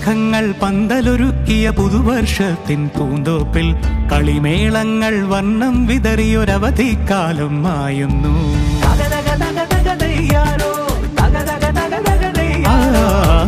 മഴമേഘങ്ങൾ പന്തലൊരുക്കിയ പുതുവർഷത്തിൻ പൂന്തോപ്പിൽ കളിമേളങ്ങൾ വർണ്ണം വിതറിയൊരവധിക്കാലം മായുന്നു.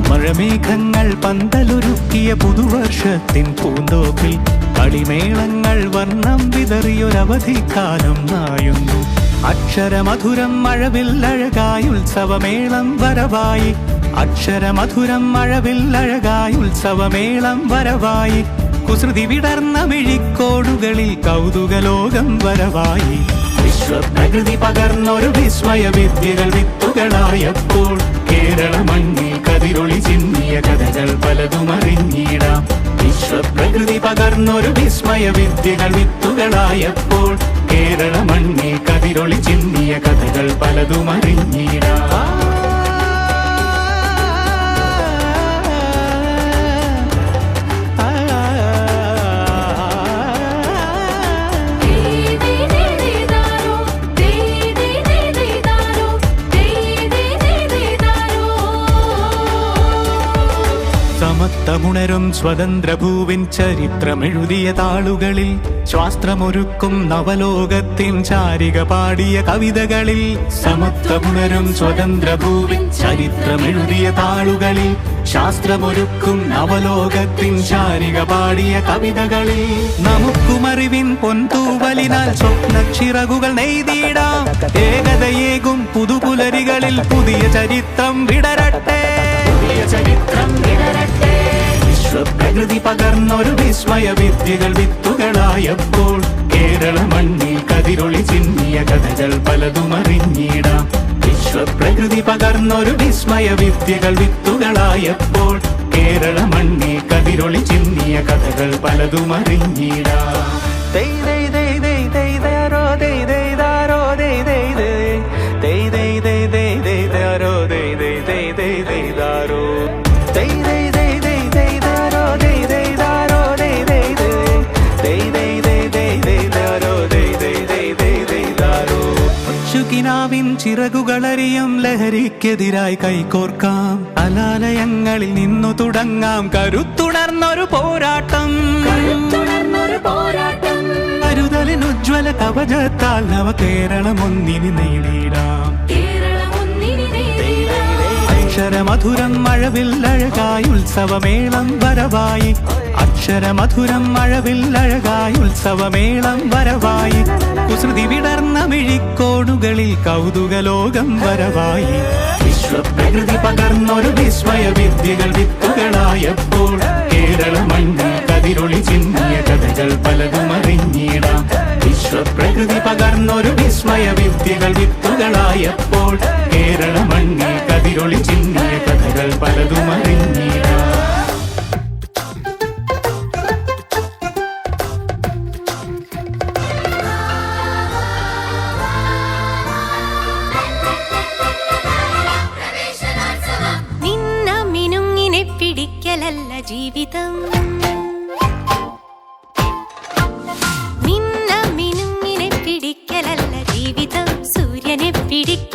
മഴമേഘങ്ങൾ പന്തലൊരുക്കിയ പുതുവർഷത്തിൻ പൂന്തോപ്പിൽ കളിമേളങ്ങൾ വർണ്ണം വിതറിയൊരവധിക്കാലം മായുന്നു. അക്ഷരമധുരം മഴവില്ലഴകായി ഉത്സവമേളം വരവായി. അക്ഷരമധുരം മഴവില്ലഴകായി ഉത്സവമേളം വരവായി. കുസൃതി വിടർന്ന മിഴിക്കോടുകളിൽ കൗതുകലോകം വരവായി. വിശ്വപ്രകൃതി പകർന്നൊരു വിസ്മയ വിദ്യകൾ വിത്തുകളായപ്പോൾ കേരള മണ്ണിൽ കതിരൊളി ചിന്നിയ കഥകൾ പലതും അറിഞ്ഞിടാം. വിശ്വപ്രകൃതി പകർന്നൊരു വിസ്മയ വിദ്യകൾ വിത്തുകളായപ്പോൾ കേരള മണ്ണിൽ കതിരൊളി ചിന്നിയ കഥകൾ പലതും അറിഞ്ഞിടാം. സമത്വമുണരും സ്വതന്ത്രഭൂവിൻ ചരിത്രമെഴുതിയ താളുകളിൽ ശാസ്ത്രമൊരുക്കും നവലോകത്തിൻ ചാരിക പാടിയ കവിതകളിൽ. സമത്വമുണരും സ്വതന്ത്രഭൂവിൻ ചരിത്രമെഴുതിയ താളുകളിൽ ശാസ്ത്രമൊരുക്കും നവലോകത്തിൻ ചാരിക പാടിയ കവിതകളിൽ. നമുക്കുമറിവിൻ പൊൻതൂവലിനാൽ സ്വപ്നച്ചിറകുകൾ നെയ്തിടാം. ഏകതയേകും പുതുപുലരികളിൽ പുതിയ ചരിത്രം വിടരട്ടെ. വിശ്വപ്രകൃതി പകർന്നൊരു വിസ്മയ വിദ്യകൾ വിത്തുകളായപ്പോൾ കേരള മണ്ണിൽ കതിരൊളി ചിന്നിയ കഥകൾ പലതും അറിഞ്ഞിടാം. വിശ്വപ്രകൃതി പകർന്നൊരു വിസ്മയ വിദ്യകൾ വിത്തുകളായപ്പോൾ കേരള മണ്ണിൽ കതിരൊളി ചിന്നിയ കഥകൾ പലതും അറിഞ്ഞിടാം. ിൻ ചിറകുകളറിയും ലഹരിക്കെതിരായി കൈകോർക്കാം. അലാലയങ്ങളിൽ നിന്നു തുടങ്ങാം കരുത്തുണർന്നൊരു പോരാട്ടം. കരുതലിനുജ്വല കവചത്താൽ നവകേരളം ഒന്നിനി നേടിടാം. അക്ഷരമധുരം മഴവില്ലഴകായി ഉത്സവമേളം വരവായി. അക്ഷരമധുരം മഴവില്ലഴകായി ഉത്സവമേളം വരവായി. കുസൃതി വിടർന്ന മിഴിക്കോടുകളിൽ കൗതുകലോകം വരവായി. വിശ്വപ്രകൃതി പകർന്നൊരു വിസ്മയ വിദ്യകൾ വിത്തുകളായപ്പോൾ കേരള മണ്ണിൽ കതിരൊളി ചിന്നിയ കഥകൾ പലതും അറിഞ്ഞിടാം. വിശ്വപ്രകൃതി പകർന്നൊരു വിസ്മയ വിദ്യകൾ വിത്തുകളായപ്പോൾ കേരള മണ്ണിൽ കതിരൊളി ചിന്നിയ കഥകൾ പലതും അറിഞ്ഞിടാം. പിടിക്കലല്ല ജീവിതം, നിന്ന മിനുങ്ങിനെ പിടിക്കലല്ല ജീവിതം, സൂര്യനെ പിടിക്ക